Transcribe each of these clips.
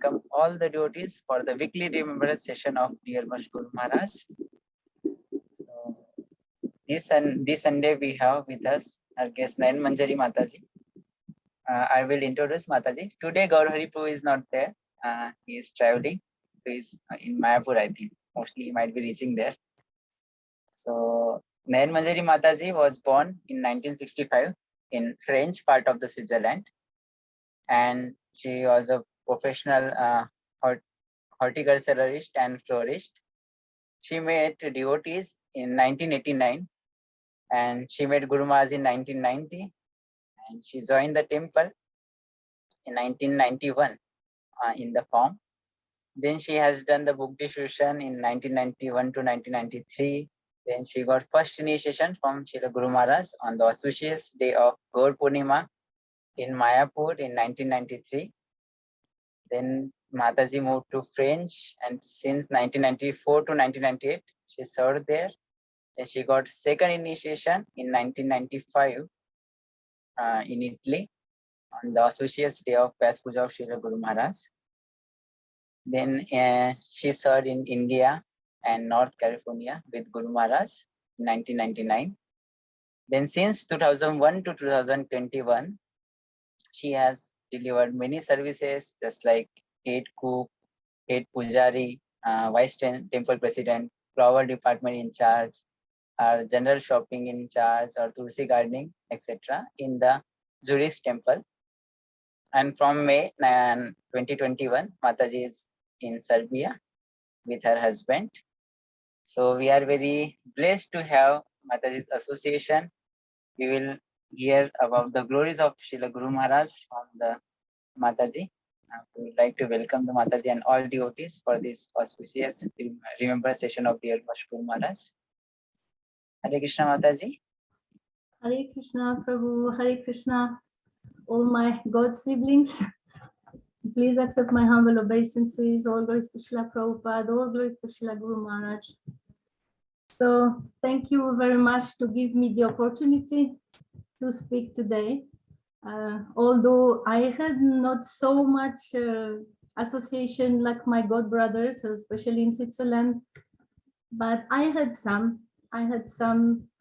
welcome all the devotees for the weekly remembrance session of Dear Guru Maharaj. So this Sunday we have with us our guest Nayana Manjari Mataji. I will introduce Mataji. Today Gaur Hari Prabhu is not there. He is traveling. He is in Mayapur, I think. Mostly he might be reaching there. So Nayana Manjari Mataji was born in 1965 in French part of the Switzerland, and she was a professional horticulturalist and florist. She met devotees in 1989, and she met Guru Maharaj in 1990, and she joined the temple in 1991 in the form. Then she has done the book distribution in 1991 to 1993. Then she got first initiation from Srila Guru Maharaj on the auspicious day of Gaur Purnima in Mayapur in 1993. Then Mataji moved to French, and since 1994 to 1998, she served there. Then she got second initiation in 1995 in Italy on the auspicious day of Vyas Puja of Srila Guru Maharaj. Then she served in India and North California with Guru Maharaj in 1999. Then since 2001 to 2021, she has delivered many services, just like head cook, head pujari, vice temple president, flower department in charge, or general shopping in charge, or tulsi gardening, etc. in the Zurich temple. And from May 2021, Mataji is in Serbia with her husband. So we are very blessed to have Mataji's association. We will hear about the glories of Srila Guru Maharaj from the Mataji. We would like to welcome the Mataji and all devotees for this auspicious remembrance session of Dear Guru Maharaj. Hare Krishna Mataji. Hare Krishna Prabhu, Hare Krishna, all my God siblings. Please accept my humble obeisances. All glories to Srila Prabhupada, all glories to Srila Guru Maharaj. So thank you very much to give me the opportunity to speak today. Although I had not so much association like my God brothers, especially in Switzerland, but I had some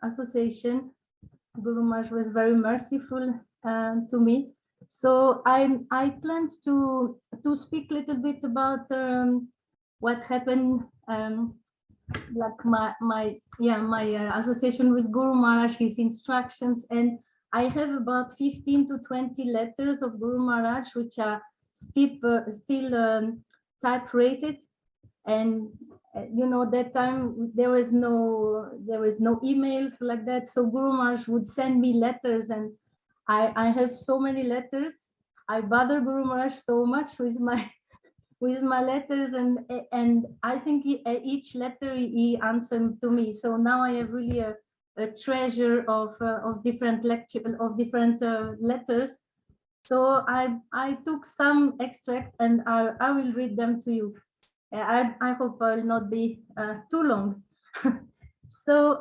association. Guru Maharaj was very merciful to me. So I planned to speak a little bit about what happened, like my association with Guru Maharaj, his instructions, and I have about 15 to 20 letters of Guru Maharaj which are still type-rated, and you know, that time there was no emails like that, so Guru Maharaj would send me letters, and I have so many letters. I bother Guru Maharaj so much with my letters, and I think each letter he answered to me. So now I have really a treasure of different letters. So I took some extract, and I will read them to you. I hope I'll not be too long. So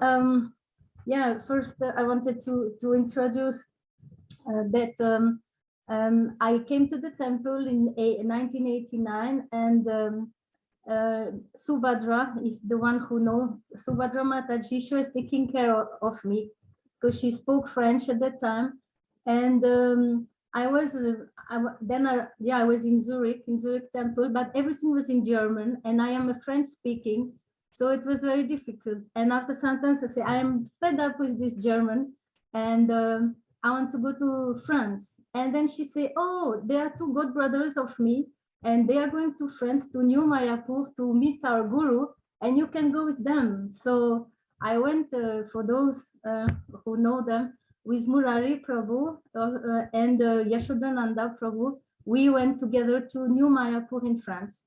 yeah, first I wanted to introduce that I came to the temple in 1989, and Subhadra, if the one who knows Subhadra Mataji, she was taking care of me because she spoke French at that time, and I was in Zurich temple, but everything was in German, and I am a French speaking, so it was very difficult. And after sometimes I say, I'm fed up with this German, and I want to go to France. And then she say, oh, there are two god brothers of me, and they are going to France, to New Mayapur, to meet our Guru, and you can go with them. So I went, for those who know them, with Murari Prabhu and Yashodananda Prabhu. We went together to New Mayapur in France.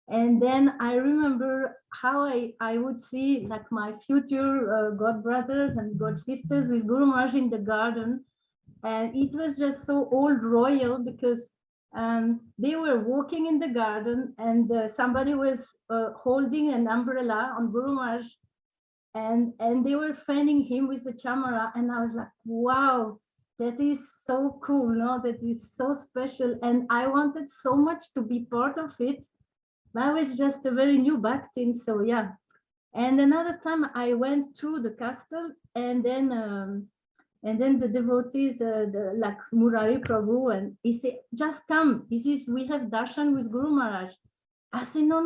And then I remember how I would see like my future god brothers and god sisters with Guru Maharaj in the garden. And it was just so old royal, because they were walking in the garden, and somebody was holding an umbrella on Guru Maharaj, and they were fanning him with a chamara, and I was like, wow, that is so cool, no? That is so special. And I wanted so much to be part of it. But I was just a very new Bhaktin, so yeah. And another time I went through the castle, and then the devotees, like Murari Prabhu, and he said, just come. We have darshan with Guru Maharaj. I said, no,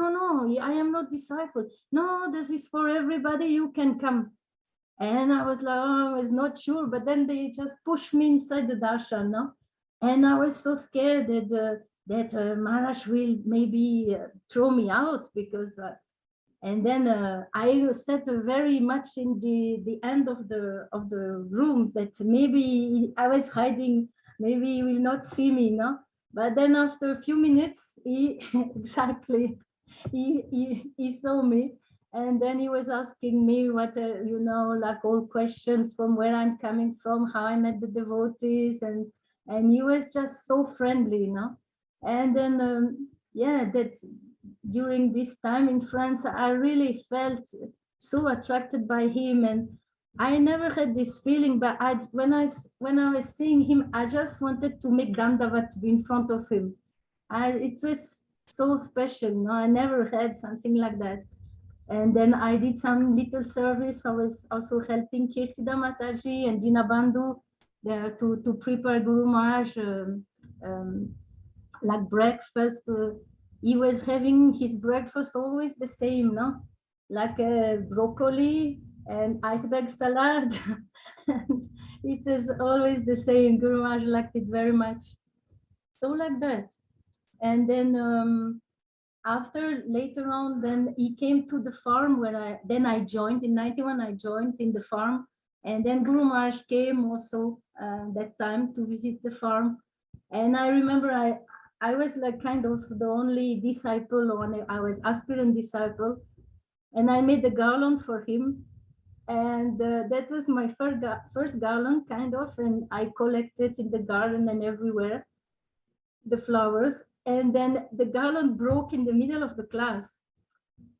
I am not disciple. No, this is for everybody. You can come. And I was like, oh, I was not sure. But then they just pushed me inside the darshan, no? And I was so scared that Maharaj will maybe throw me out because. And then I sat very much in the end of the room that maybe I was hiding, maybe he will not see me, no? But then after a few minutes, he exactly, he saw me. And then he was asking me what, like all questions from where I'm coming from, how I met the devotees. And he was just so friendly, you know? And then, yeah, that's, during this time in France, I really felt so attracted by him, and I never had this feeling. But when I was seeing him, I just wanted to make Dandavat in front of him. It was so special. No, I never had something like that. And then I did some little service. I was also helping Kirtida Mataji and Dinabandhu to prepare Guru Maharaj like breakfast. He was having his breakfast always the same, no? Like broccoli and iceberg salad. And it is always the same. Guru Maharaj liked it very much. So like that. And then after later on, then he came to the farm where I joined in 91. I joined in the farm, and then Guru Maharaj came also that time to visit the farm. And I remember I was like kind of the only disciple, or I was aspirant disciple, and I made the garland for him. And that was my first garland, kind of, and I collected in the garden and everywhere the flowers. And then the garland broke in the middle of the class.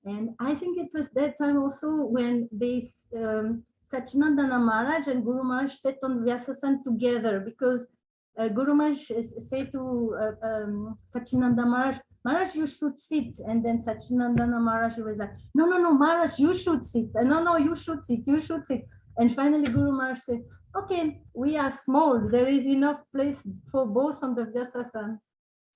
And I think it was that time also when this Sachinandana Maharaj and Guru Maharaj sat on Vyasasan together, because Guru Maharaj said to Sachinanda Maharaj, Maharaj, you should sit. And then Sachinandana Maharaj was like, no, Maharaj, you should sit. No, you should sit, you should sit. And finally Guru Maharaj said, okay, we are small. There is enough place for both on the Vyasasan.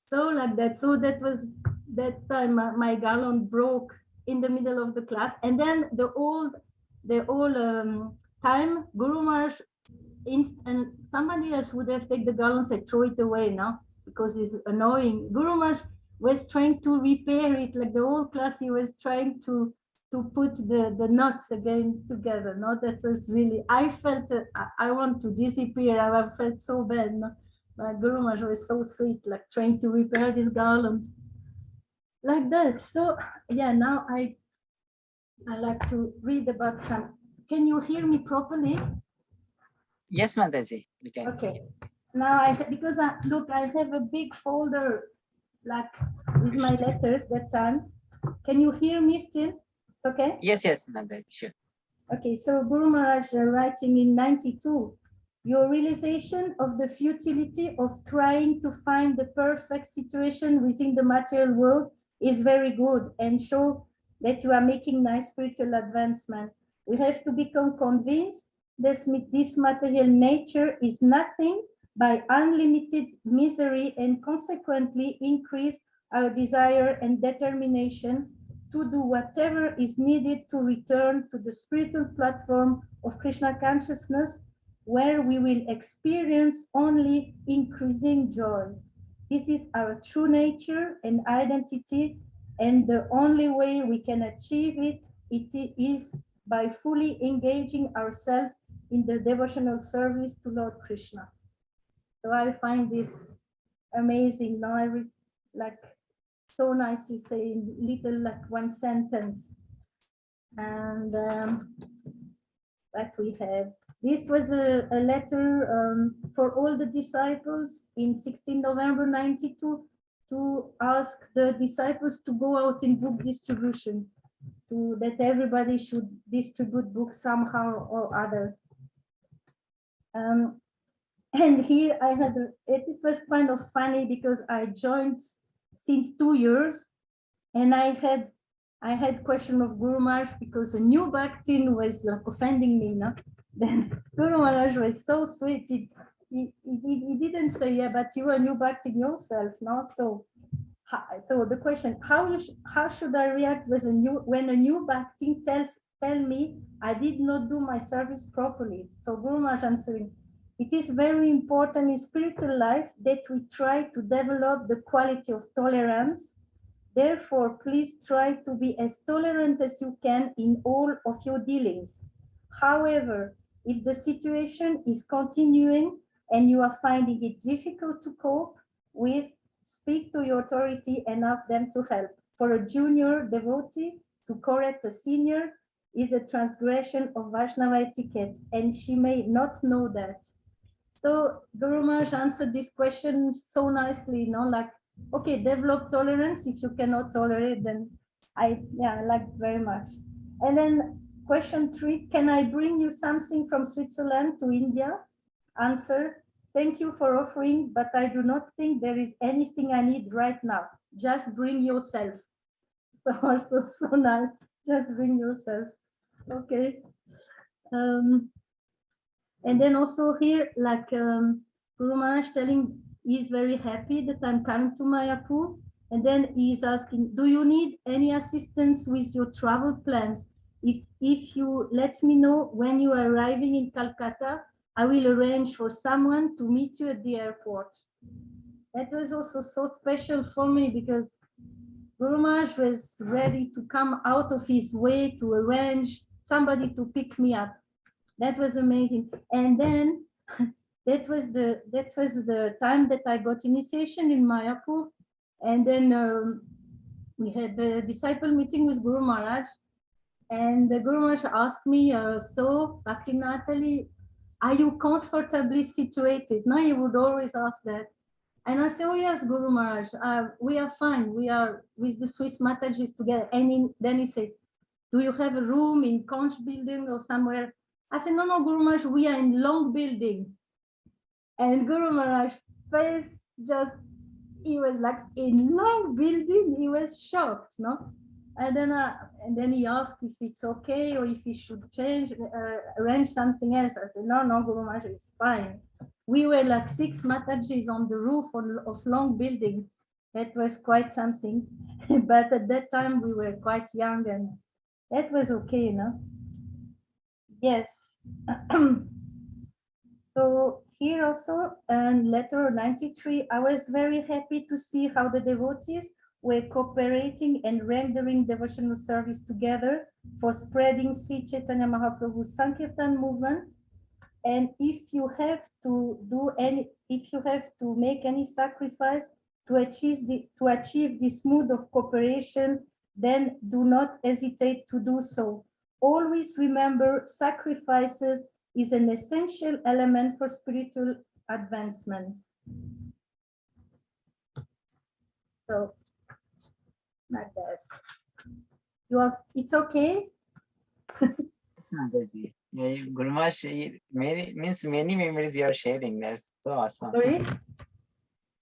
So like that. So that was that time my garland broke in the middle of the class. And then the whole time Guru Maharaj and somebody else would have taken the garland and said, throw it away now, because it's annoying. Guru Maharaj was trying to repair it, like the whole class, he was trying to put the knots again together. No, that was really, I felt I want to disappear. I felt so bad. No? But Guru Maharaj was so sweet, like trying to repair this garland like that. So yeah, now I like to read about some. Can you hear me properly? Yes, Mataji, we can. Okay. Now because I have a big folder like with my letters that time. Can you hear me still? Okay. Yes, Mataji, sure. Okay, so Guru Maharaj writing in 92, your realization of the futility of trying to find the perfect situation within the material world is very good and show that you are making nice spiritual advancement. We have to become convinced that this material nature is nothing but unlimited misery, and consequently increase our desire and determination to do whatever is needed to return to the spiritual platform of Krishna consciousness, where we will experience only increasing joy. This is our true nature and identity, and the only way we can achieve it is by fully engaging ourselves in the devotional service to Lord Krishna. So I find this amazing. Now I like so nicely saying little like one sentence. And that we have. This was a letter for all the disciples in 16 November 92 to ask the disciples to go out in book distribution, that everybody should distribute books somehow or other. And here I had, it was kind of funny because I joined since 2 years, and I had question of Guru Maharaj because a new Bhaktin was like offending me, no? Then Guru Maharaj was so sweet. He didn't say, yeah, but you are new Bhaktin yourself, no? So the question, how should I react with when a new Bhaktin tell me I did not do my service properly? So Guru Maharaj answering, it is very important in spiritual life that we try to develop the quality of tolerance. Therefore, please try to be as tolerant as you can in all of your dealings. However, if the situation is continuing and you are finding it difficult to cope with, speak to your authority and ask them to help. For a junior devotee to correct a senior is a transgression of Vaishnava etiquette, and she may not know that. So Guru Maharaj answered this question so nicely, like, okay, develop tolerance. If you cannot tolerate, then I like very much. And then question 3, can I bring you something from Switzerland to India? Answer, thank you for offering, but I do not think there is anything I need right now. Just bring yourself. So also so nice, just bring yourself. Okay. And then also here, like Guru Maharaj telling, he's very happy that I'm coming to Mayapur. And then he's asking, do you need any assistance with your travel plans? If you let me know when you are arriving in Calcutta, I will arrange for someone to meet you at the airport. That was also so special for me because Guru Maharaj was ready to come out of his way to arrange somebody to pick me up. That was amazing. And then that was the time that I got initiation in Mayapur. And then we had the disciple meeting with Guru Maharaj. And the Guru Maharaj asked me, so Bhakti Natali, are you comfortably situated? No, he would always ask that. And I said, oh yes, Guru Maharaj, we are fine. We are with the Swiss Matajis together. And then he said, do you have a room in Conch building or somewhere? I said, no, Guru Maharaj, we are in Long building. And Guru Maharaj face just, he was like, in Long building, he was shocked, no? And then he asked if it's okay or if he should change, arrange something else. I said, no, Guru Maharaj, it's fine. We were like 6 Matajis on the roof of Long building. That was quite something. But at that time, we were quite young and that was okay, no? Yes. So here also, letter 93, I was very happy to see how the devotees were cooperating and rendering devotional service together for spreading Sri Chaitanya Mahaprabhu's Sankirtan movement. And if you have to make any sacrifice to achieve this mood of cooperation, then do not hesitate to do so. Always remember, sacrifices is an essential element for spiritual advancement. So, like that. It's okay? It's not easy. Yeah, Guru Maharaj means many memories you are sharing. That's so awesome. Sorry?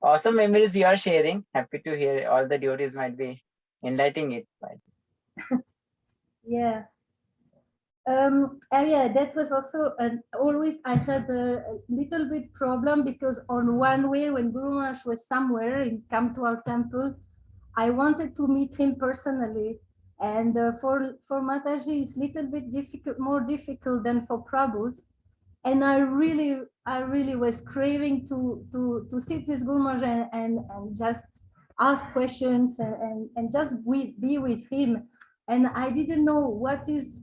Awesome memories you are sharing. Happy to hear all the devotees might be enlightening it. Yeah. Yeah, that was also always I had a little bit problem because on one way when Guru Maharaj was somewhere and come to our temple, I wanted to meet him personally. And for Mataji, it's a little bit more difficult than for Prabhu's. And I really was craving to sit with Guru Maharaj and just ask questions and just be with him. And I didn't know what is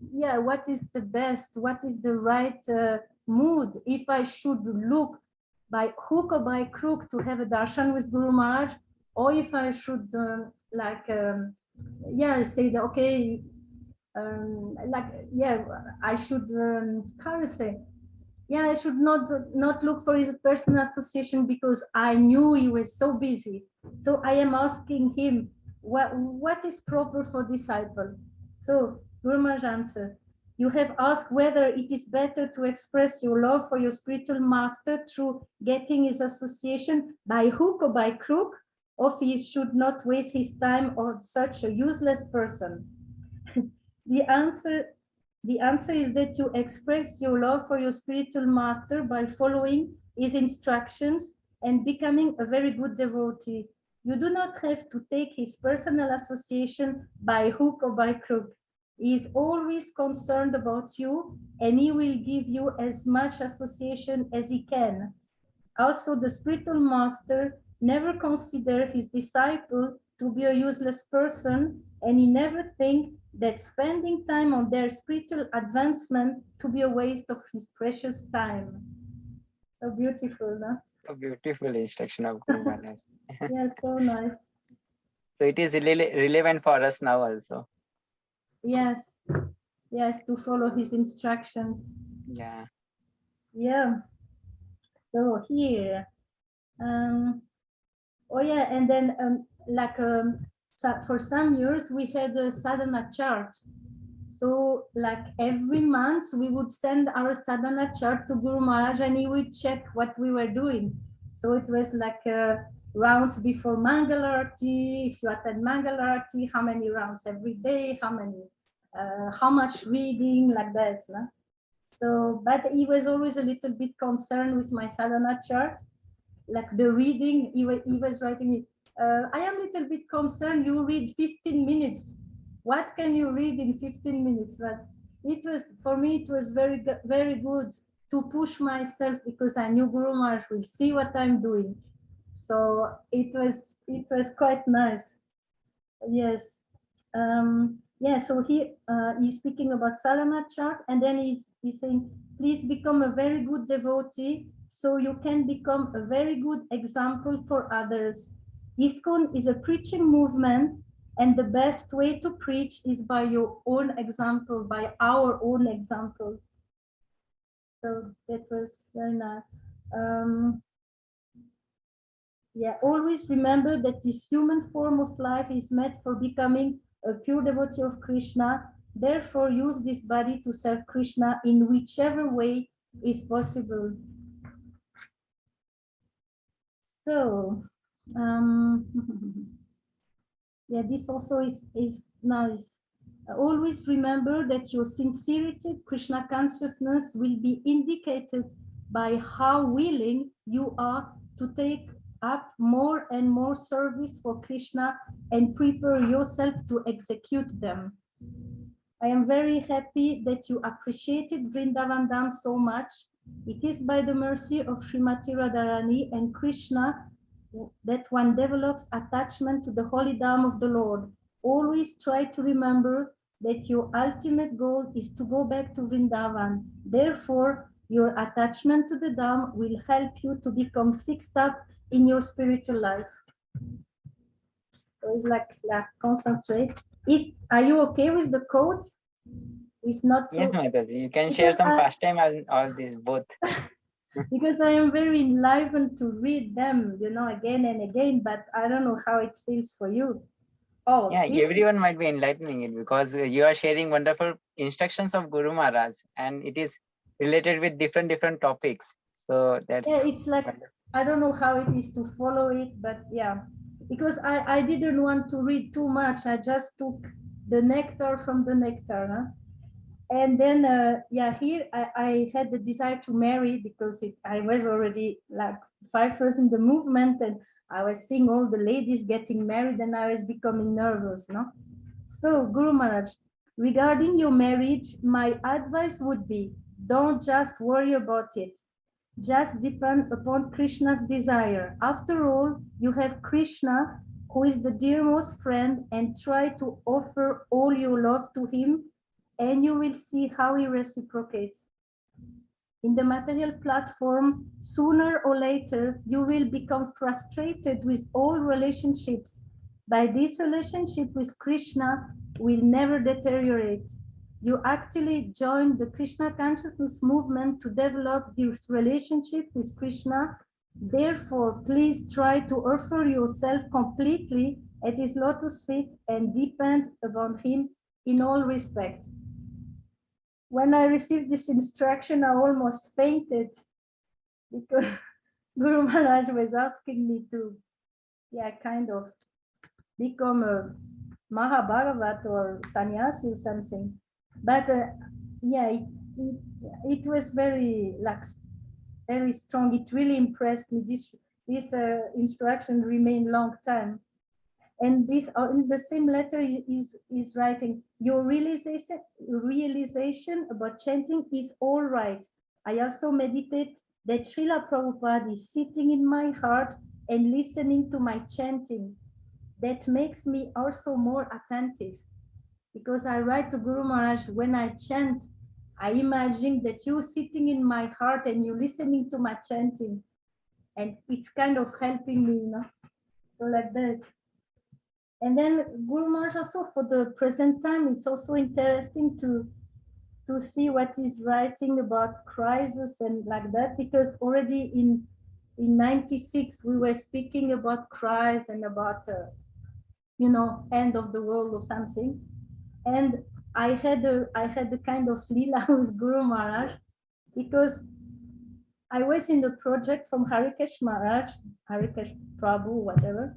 the best, what is the right mood, if I should look by hook or by crook to have a darshan with Guru Maharaj, or if I should say that, okay, I should, how to say, I should not look for his personal association because I knew he was so busy. So I am asking him, what is proper for disciple? So Guru Maharaj answered, You have asked whether it is better to express your love for your spiritual master through getting his association by hook or by crook, or he should not waste his time on such a useless person. The answer is that you express your love for your spiritual master by following his instructions and becoming a very good devotee. You do not have to take his personal association by hook or by crook. He is always concerned about you, and he will give you as much association as he can. Also, the spiritual master never considers his disciple to be a useless person, and he never thinks that spending time on their spiritual advancement to be a waste of his precious time. So beautiful, no? A beautiful instruction of Guru Maharaj. Yes, so nice. So it is really relevant for us now also. Yes, yes, to follow his instructions. Yeah. Yeah. So here, oh yeah, and then for some years we had a Sadhana Chart. So like every month we would send our Sadhana Chart to Guru Maharaj and he would check what we were doing. So it was like rounds before Mangalarti, if you attend Mangalarti, how many rounds every day, how much reading, like that. No? So, but he was always a little bit concerned with my Sadhana Chart, like the reading. He was writing, I am a little bit concerned, you read 15 minutes. What can you read in 15 minutes? But it was, for me, it was very, very good to push myself because I knew Guru Maharaj will see what I'm doing. So it was quite nice. Yes. Yeah, so he's speaking about Sadhana Chart, and then he's saying, please become a very good devotee so you can become a very good example for others. ISKCON is a preaching movement, and the best way to preach is by your own example, by our own example. So that was very nice. Yeah, always remember that this human form of life is meant for becoming a pure devotee of Krishna. Therefore, use this body to serve Krishna in whichever way is possible. So, yeah, this also is nice. Always remember that your sincerity, Krishna consciousness, will be indicated by how willing you are to take up more and more service for Krishna and prepare yourself to execute them. I am very happy that you appreciated Vrindavan Dham so much. It is by the mercy of Srimati Radharani and Krishna that one develops attachment to the holy Dham of the Lord. Always try to remember that your ultimate goal is to go back to Vrindavan. Therefore, your attachment to the Dham will help you to become fixed up in your spiritual life. So it's like concentrate. Are you okay with the quote? It's not Yes, Mataji. You can share some pastime on all these both. Because I am very enlivened to read them, again and again, but I don't know how it feels for you. Oh, yeah, everyone might be enlightening it because you are sharing wonderful instructions of Guru Maharaj, and it is related with different topics. So that's it's like wonderful. I don't know how it is to follow it, but yeah, because I didn't want to read too much. I just took the nectar from the nectar, huh? And then here I had the desire to marry because I was already like 5 years in the movement, and I was seeing all the ladies getting married, and I was becoming nervous, no? So Guru Maharaj, regarding your marriage, my advice would be, don't just worry about it. Just depend upon Krishna's desire. After all, you have Krishna, who is the dearmost friend, and try to offer all your love to him, and you will see how he reciprocates. In the material platform, sooner or later, you will become frustrated with all relationships. But this relationship with Krishna will never deteriorate. You actually join the Krishna consciousness movement to develop this relationship with Krishna. Therefore, please try to offer yourself completely at his lotus feet and depend upon him in all respect. when I received this instruction, I almost fainted because Guru Maharaj was asking me to, yeah, kind of become a Mahabhagavat or sannyasi or something. But yeah, it was very like very strong. It really impressed me. This instruction remained long time. And this in the same letter is writing, your realization about chanting is all right. I also meditate that Srila Prabhupada is sitting in my heart and listening to my chanting. That makes me also more attentive, because I write to Guru Maharaj, when I chant, I imagine that you sitting in my heart and you listening to my chanting, and it's kind of helping me, you know. So like that. And then Guru Maharaj also, for the present time, it's also interesting to see what he's writing about crisis and like that, because already in 96 we were speaking about crisis and about you know, end of the world or something. And I had a kind of lila with Guru Maharaj, because I was in the project from Harikesh Maharaj, Harikesh Prabhu, whatever.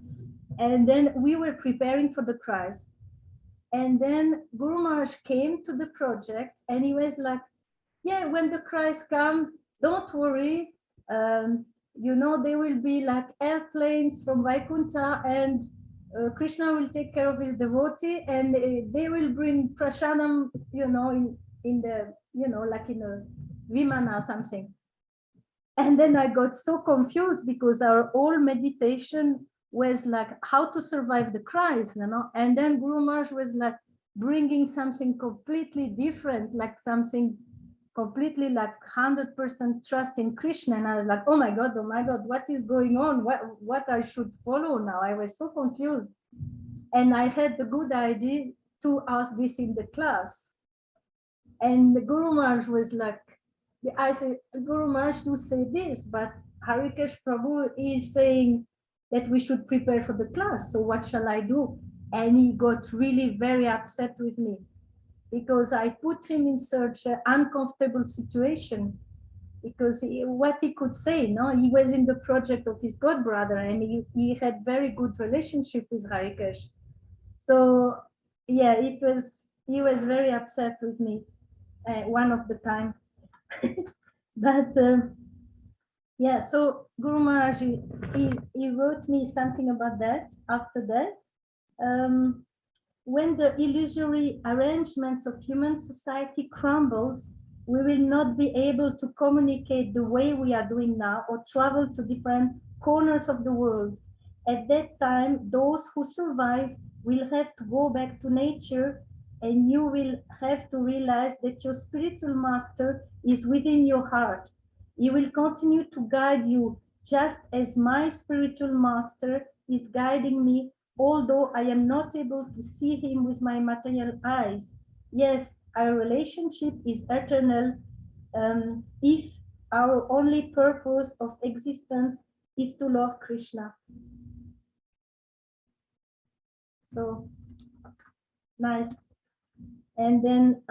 And then we were preparing for the crisis. And then Guru Maharaj came to the project and he was like, yeah, when the crisis comes, don't worry. You know, there will be like airplanes from Vaikunta, and Krishna will take care of his devotee, and they will bring prasadam, you know, in the, you know, like in a vimana or something. And then I got so confused, because our whole meditation was like how to survive the crisis, you know. And then Guru Maharaj was like bringing something completely different, like something completely like 100% trust in Krishna. And I was like, oh my God, what is going on? What I should follow now? I was so confused. And I had the good idea to ask this in the class. And the Guru Maharaj was like, I said, Guru Maharaj, you say this, but Harikesh Prabhu is saying that we should prepare for the class. So what shall I do? And he got really very upset with me, because I put him in such an uncomfortable situation, because what he could say, no, he was in the project of his god brother, and he had very good relationship with Harikesh. So yeah, he was very upset with me one of the time. But yeah, so Guru Maharaj, he wrote me something about that after that. When the illusory arrangements of human society crumbles, we will not be able to communicate the way we are doing now, or travel to different corners of the world. At that time, those who survive will have to go back to nature, and you will have to realize that your spiritual master is within your heart. He will continue to guide you, just as my spiritual master is guiding me, although I am not able to see him with my material eyes. Yes, our relationship is eternal, if our only purpose of existence is to love Krishna. So nice. And then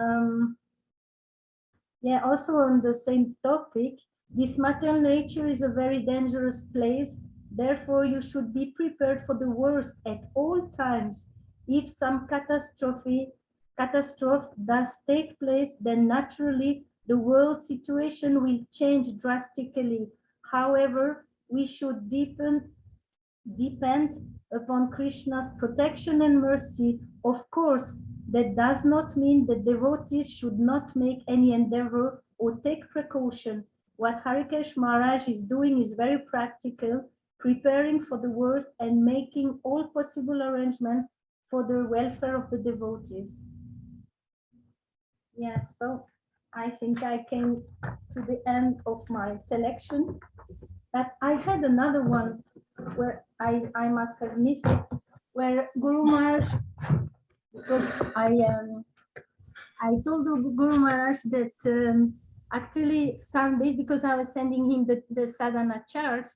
yeah, also on the same topic, this material nature is a very dangerous place. Therefore, you should be prepared for the worst at all times. If some catastrophe does take place, then naturally the world situation will change drastically. However, we should depend upon Krishna's protection and mercy. Of course, that does not mean that devotees should not make any endeavor or take precaution. What Harikesh Maharaj is doing is very practical, preparing for the worst and making all possible arrangements for the welfare of the devotees. Yeah, so I think I came to the end of my selection. But I had another one where I must have missed it, where Guru Maharaj, because I told Guru Maharaj that actually some days, because I was sending him the Sadhana Chart,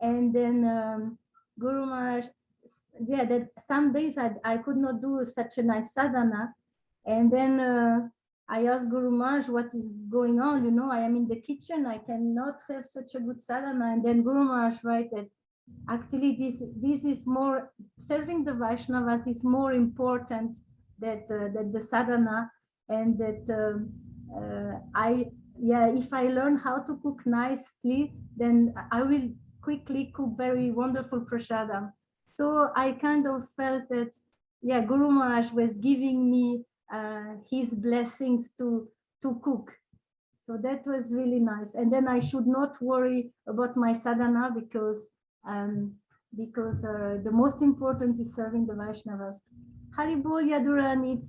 and then Guru Maharaj, yeah, that some days I could not do such a nice sadhana, and then I asked Guru Maharaj, what is going on? You know, I am in the kitchen. I cannot have such a good sadhana. And then Guru Maharaj write that actually this is more, serving the Vaishnavas is more important that the sadhana, and that if I learn how to cook nicely, then I will quickly cook very wonderful prasadam. So I kind of felt that, yeah, Guru Maharaj was giving me his blessings to cook. So that was really nice. And then I should not worry about my sadhana because the most important is serving the Vaishnavas. Haribol Yadurani.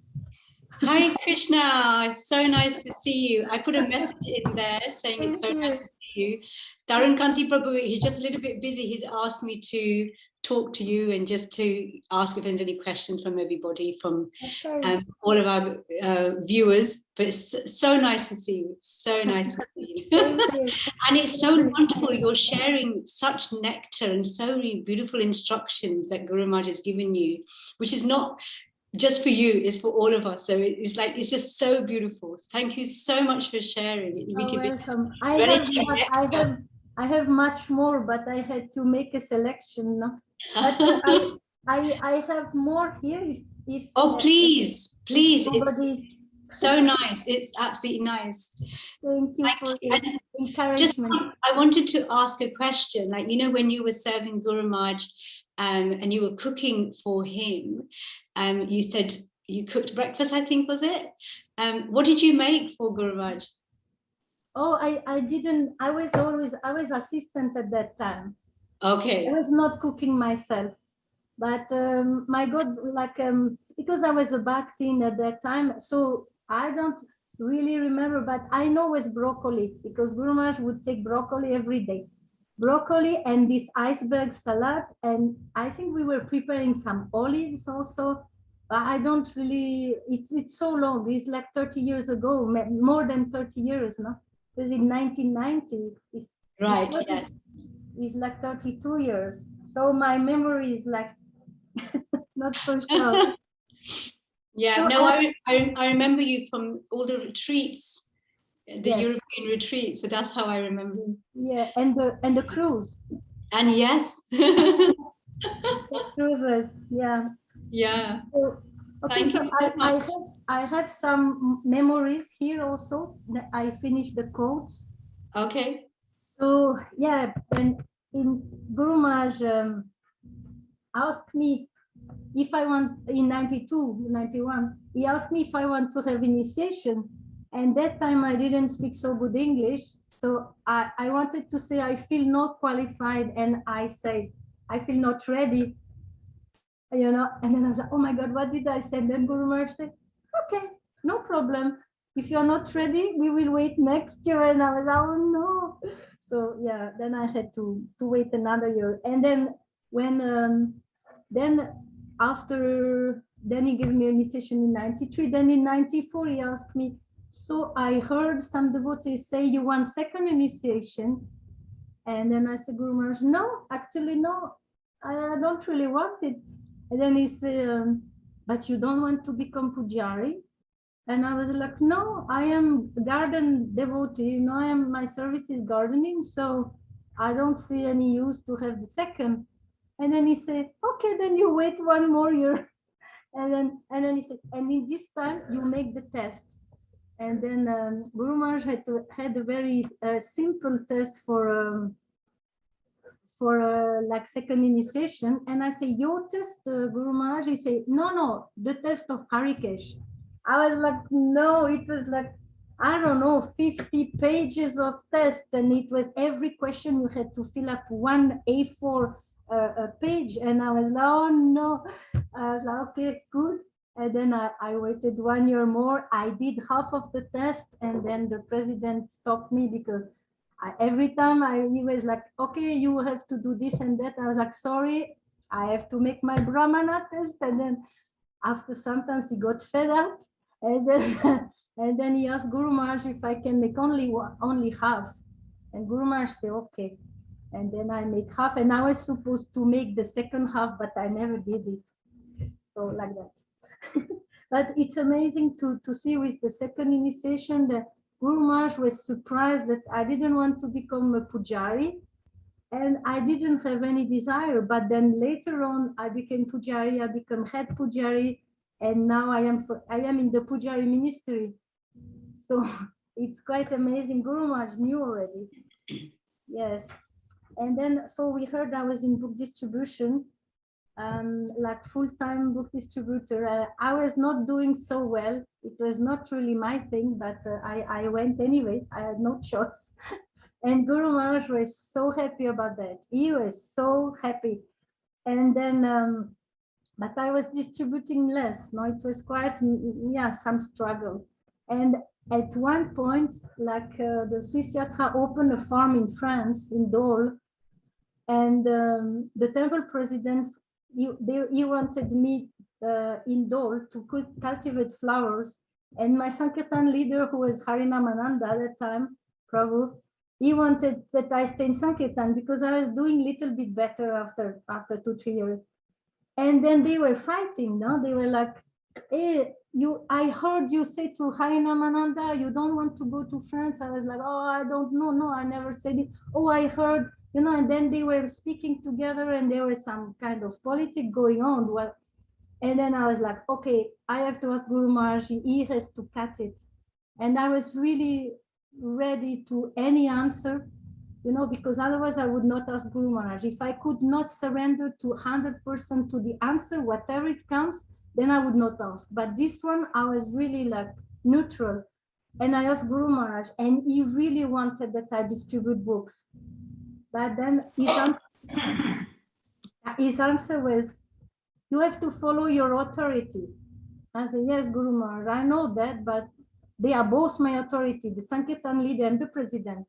Hare Krishna, it's so nice to see you. I put a message in there saying it's so nice to see you. Darun Kanti Prabhu, he's just a little bit busy. He's asked me to talk to you and just to ask if there's any questions from everybody, from all of our viewers. But it's so nice to see you. So nice to see you. And it's so wonderful. You're sharing such nectar and so many beautiful instructions that Guru Maharaj has given you, which is not just for you, it's for all of us. So it's like, it's just so beautiful. Thank you so much for sharing. Welcome. I have much more, but I had to make a selection. No? But I have more here. If oh, please. It's so nice. It's absolutely nice. Thank you for your encouragement. I wanted to ask a question. Like, you know, when you were serving Guru Maharaj and you were cooking for him, you said you cooked breakfast, I think, was it? What did you make for Guru Maharaj? Oh, I didn't. I was assistant at that time. Okay. I was not cooking myself, but my God, like because I was a Bhaktin at that time, so I don't really remember. But I know it was broccoli, because Guru Maharaj would take broccoli every day. Broccoli and this iceberg salad, and I think we were preparing some olives also. I don't really, it's so long, it's like 30 years ago, more than 30 years, no? Because in 1990, right, yes. It's like 32 years. So my memory is like not so sure. Yeah, so no, I remember you from all the retreats, the yes. European retreat, so that's how I remember. Yeah, and the cruise. And yes. The cruises, yeah. Yeah. So, okay, so I have some memories here also. I finished the quotes. Okay. So yeah, and in Guru Maharaj asked me if I want, in 92, 91, he asked me if I want to have initiation. And that time I didn't speak so good English. So I wanted to say, I feel not qualified. And I said, I feel not ready. You know, and then I was like, oh my God, what did I say? And then Guru Maharaj said, okay, no problem. If you're not ready, we will wait next year. And I was like, oh no. So yeah, then I had to wait another year. And then when, then he gave me initiation in 93. Then in 94, he asked me, so I heard some devotees say you want second initiation. And then I said, Guru Maharaj, no, actually, no, I don't really want it. And then he said, but you don't want to become Pujari? And I was like, no, I am garden devotee. You know, my service is gardening, so I don't see any use to have the second. And then he said, okay, then you wait one more year. And then he said, and in this time you make the test. And then Guru Maharaj had a very simple test for like second initiation. And I say, your test, Guru Maharaj? He said, no, the test of Harikesh. I was like, no, it was like, I don't know, 50 pages of test. And it was every question you had to fill up one A4 page. And I was like, oh no. I was like, okay, good. And then I waited 1 year more. I did half of the test. And then the president stopped me because every time he was like, okay, you have to do this and that. I was like, sorry, I have to make my Brahmana test. And then after sometimes he got fed up. And then he asked Guru Maharaj if I can make only half. And Guru Maharaj said, okay. And then I make half, and I was supposed to make the second half, but I never did it. So like that. But it's amazing to see with the second initiation that Guru Maharaj was surprised that I didn't want to become a pujari, and I didn't have any desire. But then later on, I became pujari, I became head pujari, and now I am in the pujari ministry. So it's quite amazing. Guru Maharaj knew already. Yes. And then, so we heard I was in book distribution, like full-time book distributor. I was not doing so well. It was not really my thing, but I went anyway. I had no choice. And Guru Maharaj was so happy about that. He was so happy. And then, but I was distributing less. No, it was quite, yeah, some struggle. And at one point, like the Swiss Yatra opened a farm in France, in Dole, and the temple president, he wanted me in Dole to cultivate flowers. And my Sankirtan leader, who was Harinamananda at that time, Prabhu, he wanted that I stay in Sankirtan because I was doing a little bit better after 2-3 years. And then they were fighting, no? They were like, hey, I heard you say to Harinamananda, you don't want to go to France. I was like, oh, I don't know. No, I never said it. Oh, I heard, you know, and then they were speaking together and there was some kind of politics going on. Well, and then I was like, okay, I have to ask Guru Maharaj, he has to cut it. And I was really ready to any answer, you know, because otherwise I would not ask Guru Maharaj. If I could not surrender to 100% to the answer, whatever it comes, then I would not ask. But this one, I was really like neutral. And I asked Guru Maharaj, and he really wanted that I distribute books. But then his answer was, you have to follow your authority. I said, yes, Guru Maharaj, I know that, but they are both my authority, the Sankirtan leader and the president.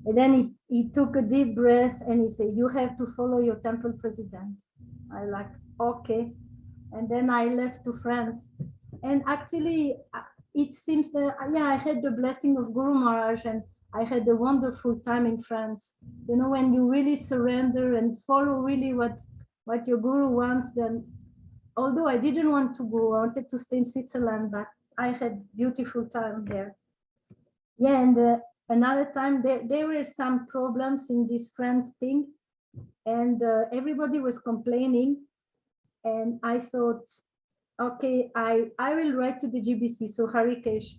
And then he took a deep breath and he said, you have to follow your temple president. I like, okay. And then I left to France. And actually, it seems that, yeah, I had the blessing of Guru Maharaj and I had a wonderful time in France. You know, when you really surrender and follow really what your Guru wants, then although I didn't want to go, I wanted to stay in Switzerland, but I had beautiful time there. Yeah, and another time there were some problems in this France thing, and everybody was complaining, and I thought, okay, I will write to the GBC, so Harikesh,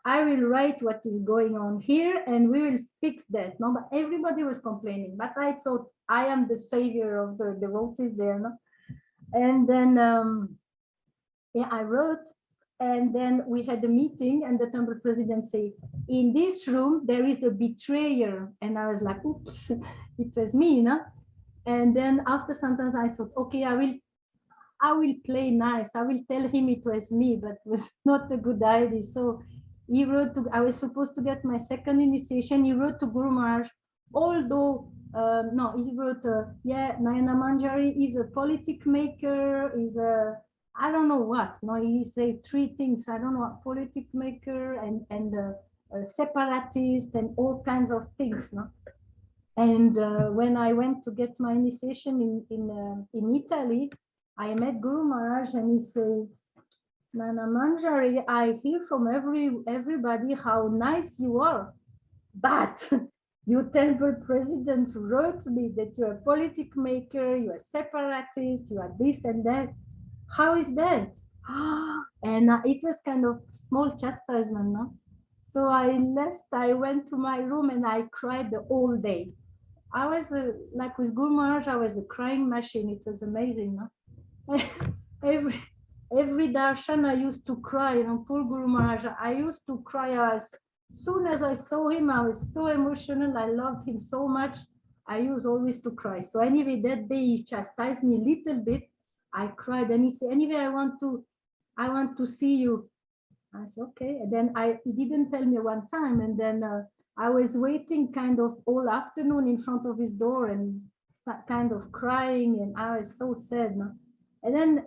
I will write what is going on here and we will fix that. No, but everybody was complaining, but I thought I am the savior of the devotees there. No? And then yeah, I wrote, and then we had a meeting and the temple president said, in this room, there is a betrayer. And I was like, oops, it was me, no? And then after sometimes I thought, okay, I will play nice. I will tell him it was me, but it was not a good idea. So he wrote to, I was supposed to get my second initiation. He wrote to Guru Maharaj, although, no, he wrote, yeah, Nayana Manjari is a politic maker, is a, I don't know what. No, he said 3 things. I don't know, politic maker and a separatist and all kinds of things. No? And when I went to get my initiation in Italy, I met Guru Maharaj and he said, Nana Manjari, I hear from everybody how nice you are, but your temple president wrote me that you're a politic maker, you're a separatist, you are this and that. How is that? And it was kind of small chastisement, no? So I left, I went to my room and I cried the whole day. I was like with Guru Maharaj, I was a crying machine. It was amazing, no? Every darshan I used to cry, you know, poor Guru Maharaj. I used to cry. As soon as I saw him, I was so emotional. I loved him so much. I used always to cry. So anyway, that day he chastised me a little bit. I cried and he said, anyway, I want to see you. I said, okay. And then he didn't tell me one time. And then I was waiting kind of all afternoon in front of his door and kind of crying. And I was so sad. No? And then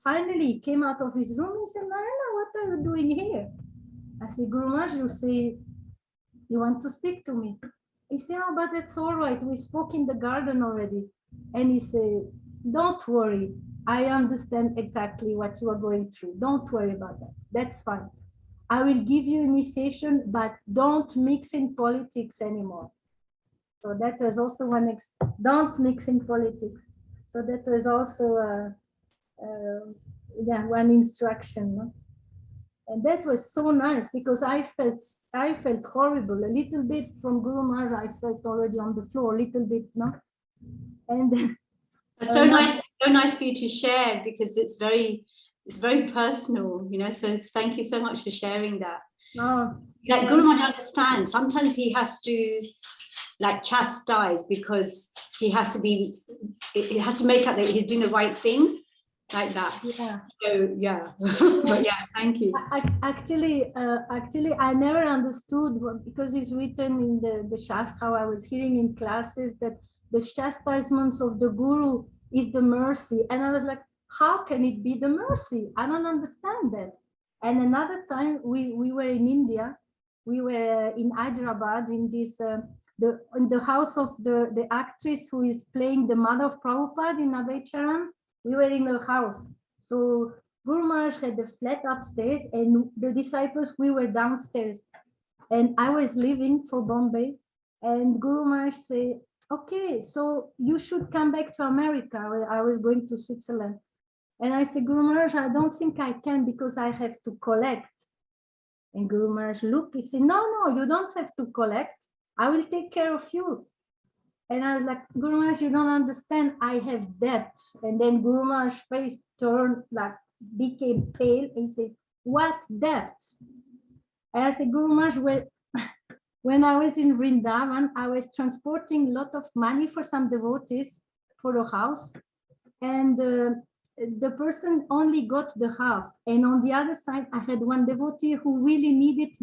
finally he came out of his room and said, Nayana, what are you doing here? I said, Guru Maharaj, you say, you want to speak to me? He said, oh, but that's all right. We spoke in the garden already. And he said, don't worry. I understand exactly what you are going through. Don't worry about that. That's fine. I will give you initiation, but don't mix in politics anymore. So that was also one, don't mix in politics. So that was also yeah, one instruction. No? And that was so nice because I felt horrible a little bit from Guru Maharaja. I felt already on the floor a little bit, no? And then, so nice for you to share, because it's very personal, you know. So thank you so much for sharing that. Like Guru Maharaja understands. Sometimes he has to like chastise because he has to make out that he's doing the right thing, like that. Yeah. So yeah, but yeah, thank you. Actually, I never understood because it's written in the Shastra. How I was hearing in classes that the chastisements of the Guru is the mercy, and I was like, how can it be the mercy? I don't understand that. And another time we were in India, we were in Hyderabad in this in the house of the actress who is playing the mother of Prabhupada in Abhay Charan. We were in her house. So Guru Maharaj had the flat upstairs and the disciples, we were downstairs. And I was leaving for Bombay and Guru Maharaj said, okay, so you should come back to America. I was going to Switzerland. And I said, Guru Maharaj, I don't think I can because I have to collect. And Guru Maharaj looked, he said, no, you don't have to collect. I will take care of you. And I was like, Guru Maharaj, you don't understand, I have debt. And then Guru Maharaj's face turned, like, became pale and said, what debt? And I said, Guru Maharaj, when I was in Vrindavan, I was transporting a lot of money for some devotees for a house. And the person only got the half. And on the other side, I had one devotee who really needed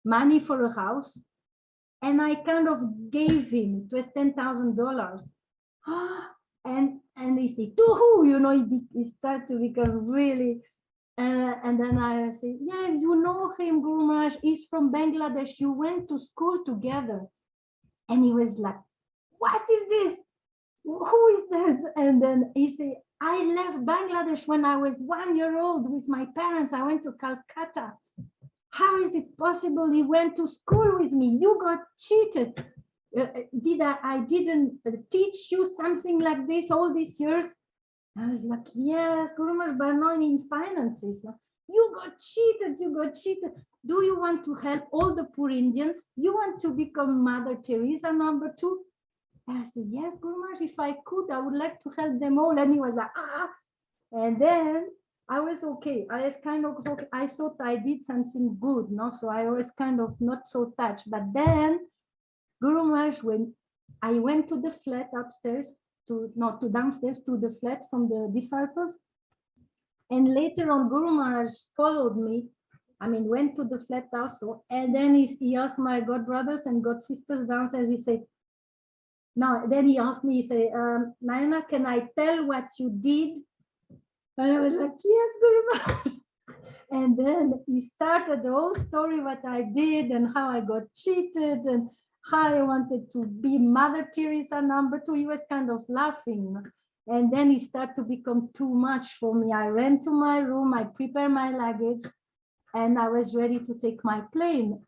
money for a house. And I kind of gave him, it was $10,000. And he said, to who? You know, he started to become really, and then I said, yeah, you know him, Guru Maharaj, he's from Bangladesh. You went to school together. And he was like, what is this? Who is that? And then he said, I left Bangladesh when I was 1 year old with my parents. I went to Calcutta. How is it possible he went to school with me? You got cheated. I didn't teach you something like this all these years? I was like, yes, Guru Maharaj, but not in finances. You got cheated. Do you want to help all the poor Indians? You want to become Mother Teresa #2? And I said, yes, Guru Maharaj, if I could, I would like to help them all. And he was like, ah. And then I was okay. I was kind of okay. I thought I did something good, no? So I was kind of not so touched. But then Guru Maharaj, when I went to the flat upstairs, to downstairs to the flat from the disciples, and later on Guru Maharaj followed me. I mean, went to the flat also, and then he asked my god brothers and god sisters downstairs. He said, no. Then he asked me. He said, Nayana, can I tell what you did? And I was like, yes, Guru Maharaj. And then he started the whole story, what I did and how I got cheated and how I wanted to be Mother Teresa #2. He was kind of laughing. And then he started to become too much for me. I ran to my room, I prepared my luggage, and I was ready to take my plane.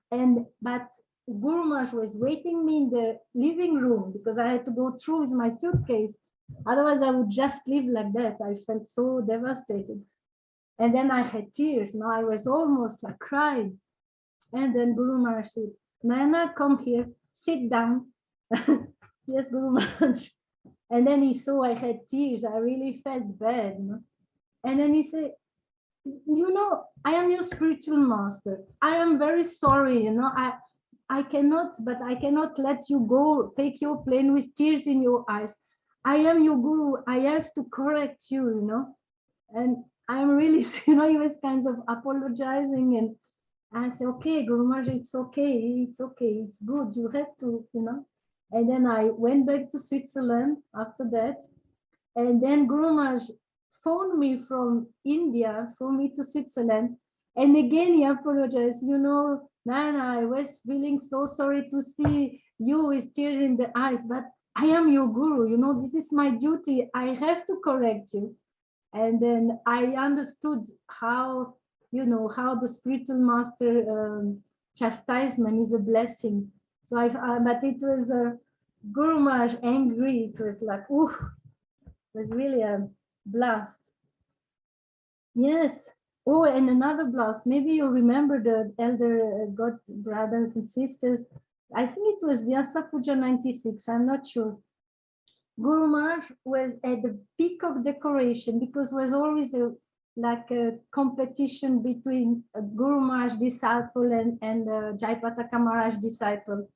But Guru Maharaj was waiting me in the living room because I had to go through with my suitcase. Otherwise, I would just live like that. I felt so devastated. And then I had tears. Now I was almost like crying. And then Guru Maharaj said, Nayana, come here, sit down. Yes, Guru Maharaj. And then he saw I had tears. I really felt bad. No? And then he said, you know, I am your spiritual master. I am very sorry. You know, I cannot let you go, take your plane with tears in your eyes. I am your guru. I have to correct you, you know. And I'm really, you know, he was kind of apologizing. And I said, okay, Guru Maharaj, it's okay. It's good. You have to, you know. And then I went back to Switzerland after that. And then Guru Maharaj phoned me from India, for me to Switzerland. And again, he apologized, you know, Nayana, I was feeling so sorry to see you with tears in the eyes, but I am your guru, you know, this is my duty. I have to correct you. And then I understood how, you know, how the spiritual master chastisement is a blessing. So but it was Guru Maharaj angry. It was like, ooh, it was really a blast. Yes. Oh, and another blast. Maybe you remember the elder God brothers and sisters. I think it was Vyasa Puja 96. I'm not sure. Guru Maharaj was at the peak of decoration because was always like a competition between a Guru Maharaj disciple and Jaipataka Maharaj disciple.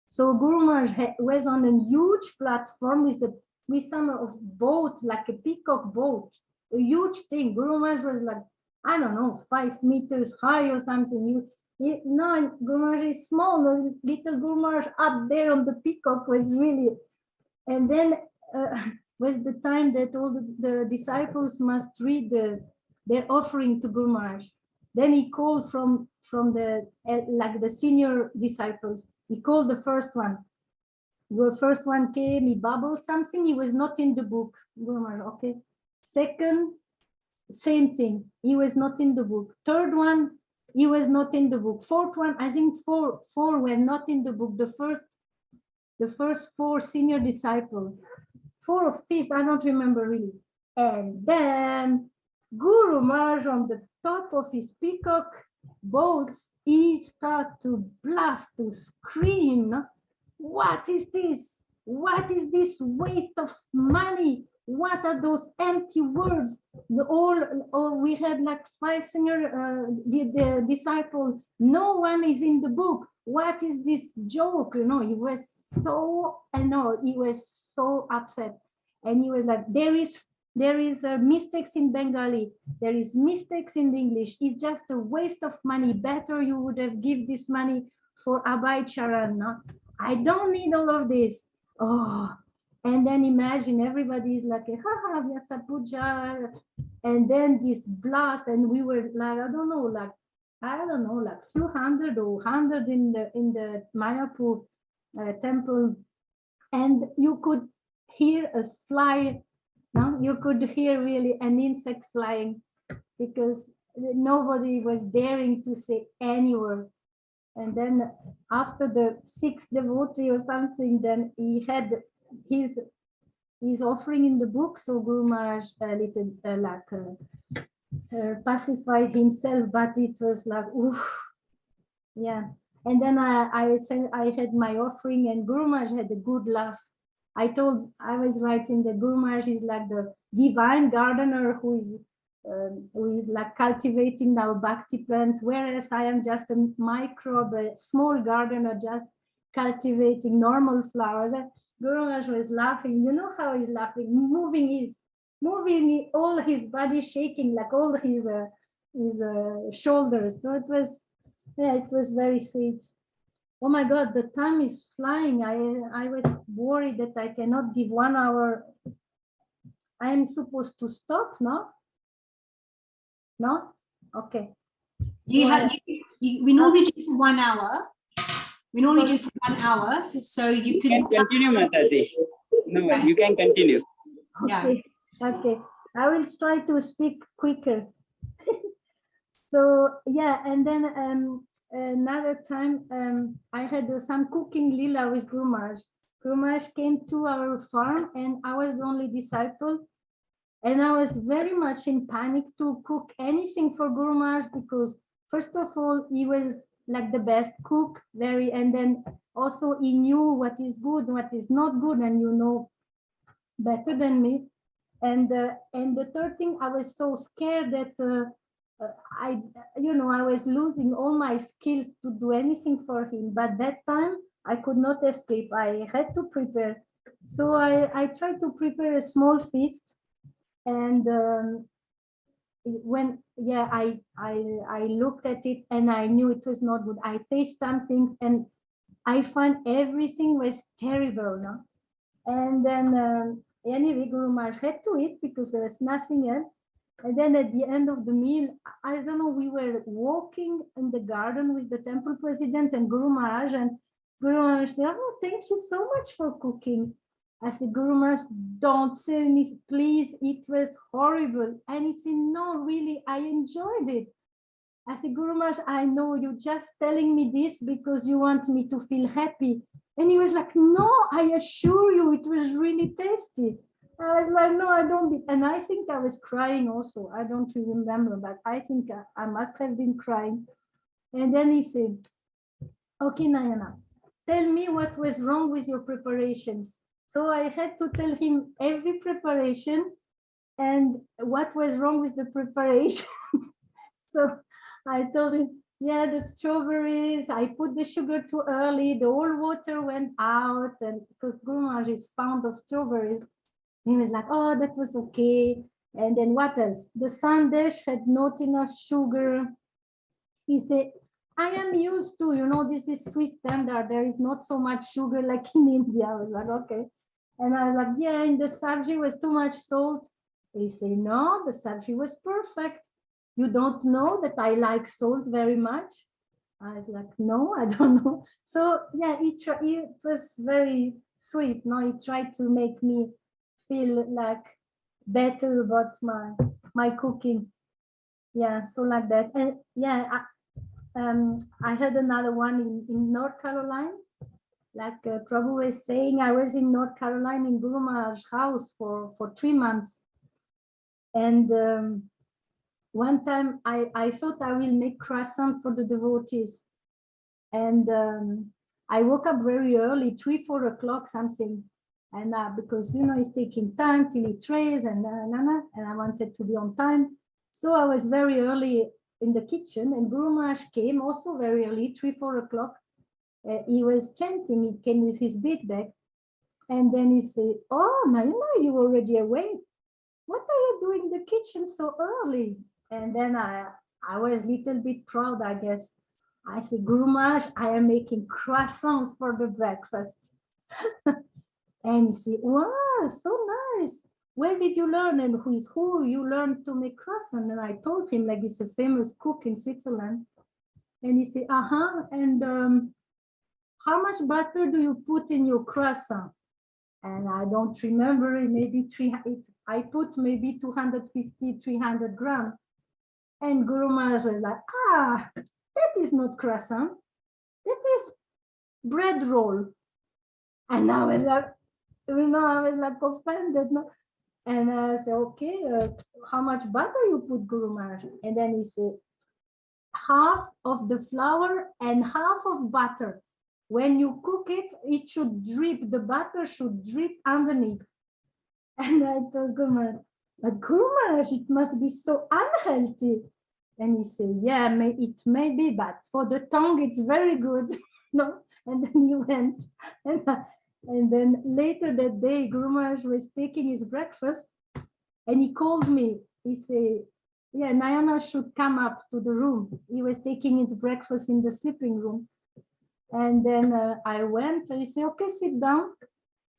So Guru Maharaj was on a huge platform with some of boat, like a peacock boat, a huge thing. Guru Maharaj was like, I don't know, 5 meters high or something. No, Guru Maharaj is small. Little Guru Maharaj up there on the peacock was really. And then was the time that all the disciples must read their offering to Guru Maharaj. Then he called from the like the senior disciples. He called the first one. The first one came, he babbled something, he was not in the book. Guru Maharaj, okay. Second, same thing, he was not in the book. Third one, he was not in the book. Fourth one, I think four were not in the book. The first 4 senior disciples, 4 or 5th, I don't remember really. And then Guru Maharaj on the top of his peacock boat, he started to blast, to scream. What is this? What is this waste of money? What are those empty words? We had like 5 senior the disciples. No one is in the book. What is this joke? You know, he was so annoyed. He was so upset, and he was like, "There is mistakes in Bengali. There is mistakes in English. It's just a waste of money. Better you would have given this money for Abhay Charan. No? I don't need all of this." Oh, and then imagine everybody is like, haha, Vyasa Puja, and then this blast, and we were like, I don't know, like few hundred or 100 in the Mayapur temple, and you could hear a fly. No, you could hear really an insect flying because nobody was daring to say any word. And then after the 6th devotee or something, then he had his offering in the book. So Guru Maharaj pacified himself, but it was like, oof, yeah. And then I said I had my offering, and Guru Maharaj had a good laugh. I was writing that Guru Maharaj is like the divine gardener who is like cultivating our bhakti plants, whereas I am just a microbe, a small gardener, just cultivating normal flowers. And Guru Maharaj was laughing. You know how he's laughing, moving all his body, shaking like all his shoulders. So it was very sweet. Oh my God, the time is flying. I was worried that I cannot give 1 hour. I am supposed to stop, no? No? Okay. We normally do for 1 hour. We normally do for 1 hour, so you can continue, Mataji. No, you can continue. Okay. Yeah. Okay. I will try to speak quicker. So yeah, and then another time I had some cooking lila with Guru Maharaj. Guru Maharaj came to our farm, and I was the only disciple. And I was very much in panic to cook anything for Guru Maharaj because, first of all, he was like the best cook, and then also he knew what is good, what is not good, and you know better than me. And the third thing, I was so scared that I was losing all my skills to do anything for him. But that time I could not escape. I had to prepare. So I tried to prepare a small feast. And I looked at it and I knew it was not good. I tasted something and I found everything was terrible. No? And then anyway, Guru Maharaj had to eat because there was nothing else. And then at the end of the meal, I don't know, we were walking in the garden with the temple president and Guru Maharaj, and Guru Maharaj said, "Oh, thank you so much for cooking." I said, Guru Maharaj, don't say me, please, it was horrible. And he said, no, really, I enjoyed it. I said, Guru Maharaj, I know you're just telling me this because you want me to feel happy. And he was like, no, I assure you, it was really tasty. I was like, no, I don't. And I think I was crying also. I don't remember, but I think I must have been crying. And then he said, okay, Nayana, tell me what was wrong with your preparations. So I had to tell him every preparation and what was wrong with the preparation. So I told him, yeah, the strawberries, I put the sugar too early, the whole water went out, and because Guru Maharaj is fond of strawberries, he was like, oh, that was okay. And then what else? The sandesh had not enough sugar. He said, I am used to, this is Swiss standard. There is not so much sugar like in India. I was like, okay. And I was like, yeah, and the sabji was too much salt. He said, no, the sabji was perfect. You don't know that I like salt very much? I was like, no, I don't know. So yeah, it was very sweet. No, he tried to make me feel like better about my cooking. Yeah, so like that. And yeah, I had another one in North Carolina. Like Prabhu was saying, I was in North Carolina in Guru Maharaj's house for 3 months. And one time I thought I will make croissant for the devotees. And I woke up very early, 3-4 o'clock something. And because, it's taking time till it trays and I wanted to be on time. So I was very early in the kitchen, and Guru Maharaj came also very early, 3-4 o'clock. He was chanting, he came with his bead bag. And then he said, oh, Nayana, you already awake. What are you doing in the kitchen so early? And then I was a little bit proud, I guess. I said, Guru Maharaj, I am making croissant for the breakfast. And he said, wow, so nice. Where did you learn, and who is who you learned to make croissant? And I told him, like, he's a famous cook in Switzerland. And he said, and how much butter do you put in your croissant? And I don't remember, maybe I put maybe 250, 300 grams. And Guru Maharaj was like, that is not croissant, that is bread roll. And I was like, offended. No? And I said, okay, how much butter you put, Guru Maharaj? And then he said, half of the flour and half of butter. When you cook it, it should drip, the butter should drip underneath. And I told Guru Maharaj, but Guru Maharaj, it must be so unhealthy. And he said, yeah, it may be, but for the tongue, it's very good. No? And then he went. And then later that day, Guru Maharaj was taking his breakfast, and he called me. He said, yeah, Nayana should come up to the room. He was taking his breakfast in the sleeping room. And then I went, and he said, okay, sit down.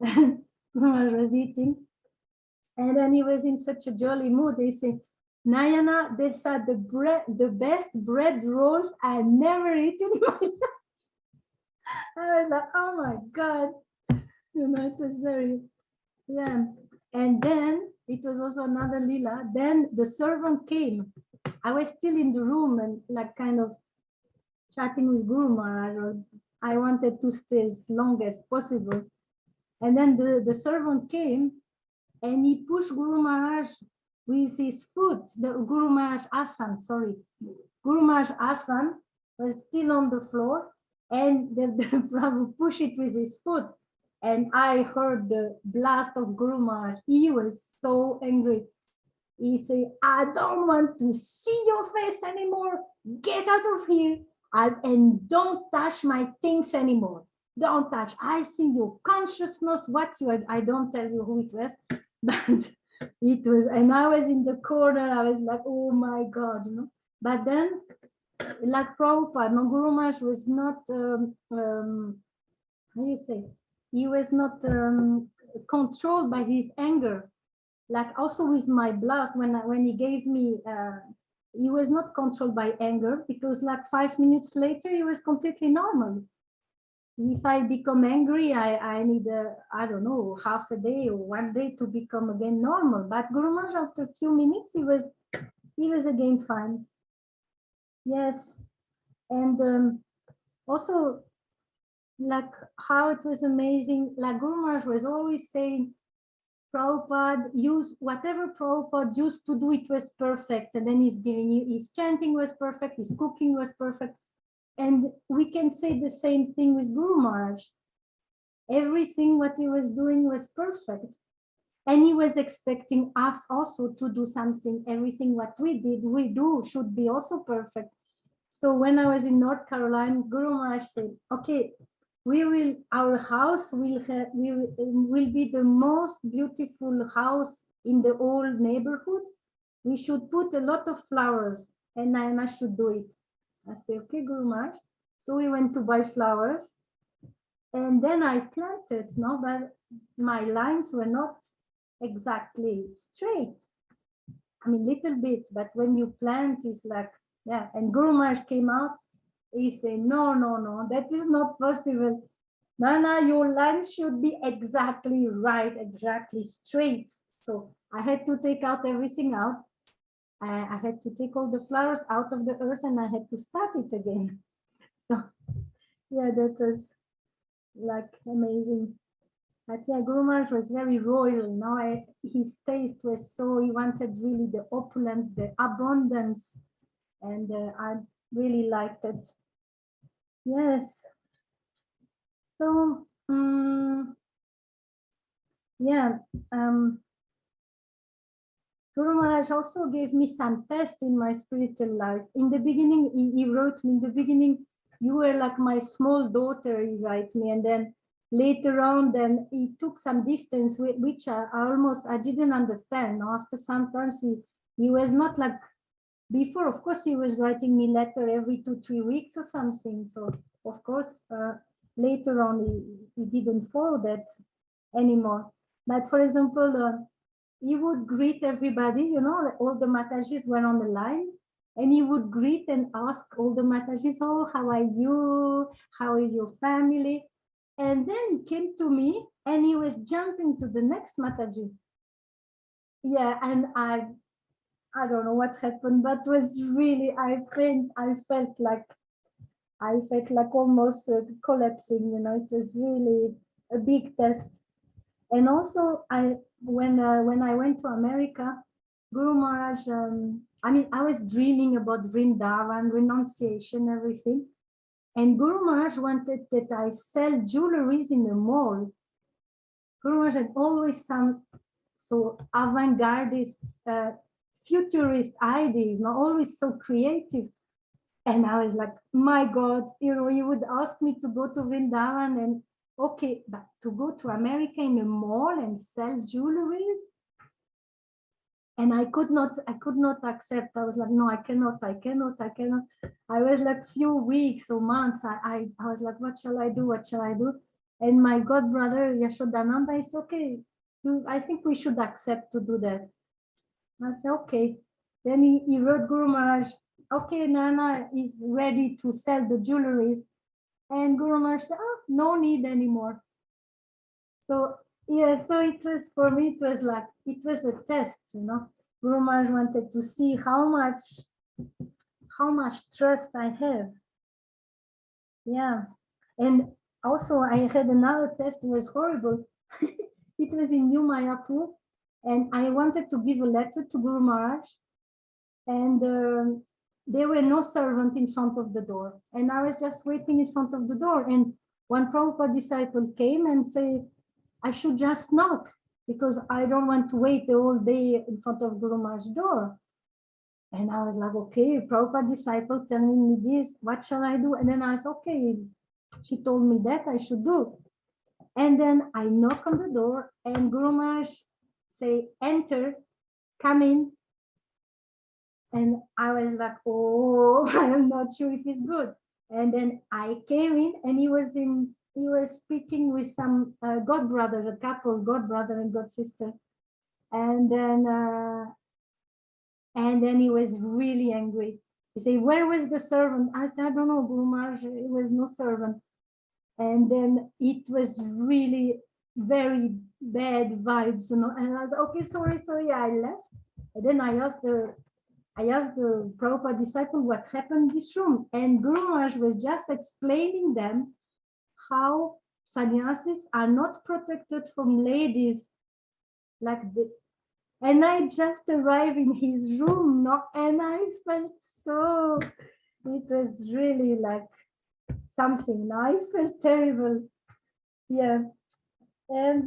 Guru Maharaj was eating. And then he was in such a jolly mood. He said, Nayana, these are the best bread rolls I never eaten in my life. I was like, oh my God. It was very, yeah. And then it was also another lila. Then the servant came. I was still in the room and like kind of chatting with Guru Maharaj. I wanted to stay as long as possible. And then the servant came and he pushed Guru Maharaj with his foot, the Guru Maharaj Asan, sorry. Guru Maharaj Asan was still on the floor, and the Prabhu pushed it with his foot. And I heard the blast of Guru Maharaj. He was so angry. He said, I don't want to see your face anymore. Get out of here. And don't touch my things anymore. Don't touch. I see your consciousness. I don't tell you who it was, but it was, and I was in the corner. I was like, oh my God, But then, like Prabhupada, no, Guru Maharaj was not, how do you say? He was not controlled by his anger. Like also with my blast, when he gave me, he was not controlled by anger, because like 5 minutes later, he was completely normal. if I become angry, I need I don't know, half a day or 1 day to become again normal. But Guru Maharaj, after a few minutes, he was again fine. Yes, and also like how it was amazing. Like Guru Maharaj was always saying, Prabhupada use whatever Prabhupada used to do, it was perfect. And then he's giving you, his chanting was perfect, his cooking was perfect. And we can say the same thing with Guru Maharaj. Everything what he was doing was perfect. And he was expecting us also to do something. Everything what we do should be also perfect. So when I was in North Carolina, Guru Maharaj said, okay, our house will be the most beautiful house in the whole neighborhood. We should put a lot of flowers and Nayana should do it. I said, okay, Guru Maharaj. So we went to buy flowers and then I planted, no, but my lines were not exactly straight. I mean, little bit, but when you plant, it's like, yeah. And Guru Maharaj came out. He said, no, that is not possible. Nana, your line should be exactly right, exactly straight. So I had to take out everything out. I had to take all the flowers out of the earth and I had to start it again. So yeah, that was like amazing. But yeah, Guru Maharaj was very royal. Now his taste was so, he wanted really the opulence, the abundance. And I really liked it. Yes. So, yeah. Guru Maharaj also gave me some tests in my spiritual life. In the beginning, he wrote me, in the beginning, you were like my small daughter, he wrote me. And then later on, then he took some distance, which I didn't understand. After sometimes he was not like before. Of course, he was writing me letter every 2-3 weeks or something. So of course, later on, he didn't follow that anymore. But for example, he would greet everybody, you know, all the Matajis were on the line, and he would greet and ask all the Matajis, oh, how are you? How is your family? And then he came to me and he was jumping to the next Mataji. Yeah, and I don't know what happened, but was really, I felt like almost collapsing, you know. It was really a big test. And also, when I went to America, Guru Maharaj, I mean, I was dreaming about Vrindavan, renunciation, everything. And Guru Maharaj wanted that I sell jewelries in the mall. Guru Maharaj had always some so avant-gardist, futurist ideas, not always so creative. And I was like, my God, you know, you would ask me to go to Vrindavan and okay, but to go to America in a mall and sell jewelries? And I could not accept. I was like, no, I cannot. I was like few weeks or months. I was like, what shall I do? And my god brother Yashodananda is okay. I think we should accept to do that. I said, okay. Then he wrote Guru Maharaj, okay, Nana is ready to sell the jewelries. And Guru Maharaj said, oh, no need anymore. So yeah, so it was, for me, it was like, it was a test, you know. Guru Maharaj wanted to see how much trust I have. Yeah. And also I had another test, it was horrible. It was in New Mayapur, and I wanted to give a letter to Guru Maharaj, and there were no servant in front of the door. And I was just waiting in front of the door, and one Prabhupada disciple came and said, I should just knock because I don't want to wait the whole day in front of Guru Maharaj's door. And I was like, okay, Prabhupada disciple telling me this, what shall I do? And then I said, okay, she told me that I should do. And then I knock on the door and Guru Maharaj say, enter, come in. And I was like, oh, I'm not sure if it's good. And then I came in and he was speaking with some god brother, a couple, god brother and god sister. And then he was really angry. He said, where was the servant? I said, I don't know, Guru Maharaj, it was no servant. And then it was really very bad vibes, you know, and I was okay, sorry, I left. And then I asked the Prabhupada disciple what happened in this room, and Guru Maharaj was just explaining them how sannyasis are not protected from ladies like the, and I just arrived in his room, no, and I felt so, it was really like something. Now I felt terrible. Yeah. And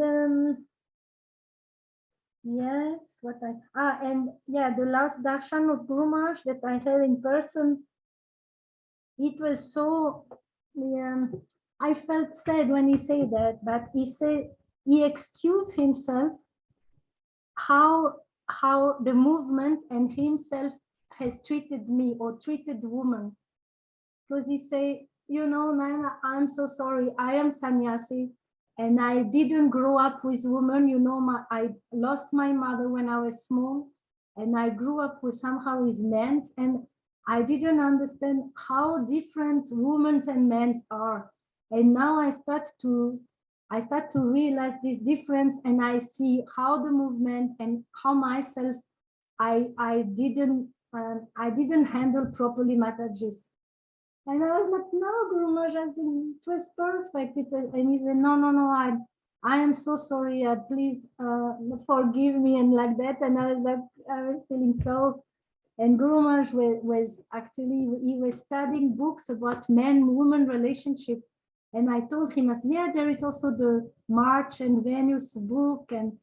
yes, what I and yeah, the last darshan of Guru Maharaj that I had in person, it was so, yeah, I felt sad when he said that, but he said he excused himself how the movement and himself has treated me or treated women, because he say, you know, Nayana, I'm so sorry, I am sannyasi and I didn't grow up with women, you know, I lost my mother when I was small and I grew up with somehow with men, and I didn't understand how different women and men are, and now I start to realize this difference, and I see how the movement and how myself I didn't handle properly Mataji's. And I was like, no, Guru Maharaj, it was perfect. And he said, no, I am so sorry. Please forgive me, and like that. And I was like, I was feeling so. And Guru Maharaj was actually, he was studying books about man-woman relationship. And I told him, I said, yeah, there is also the March and Venus book. And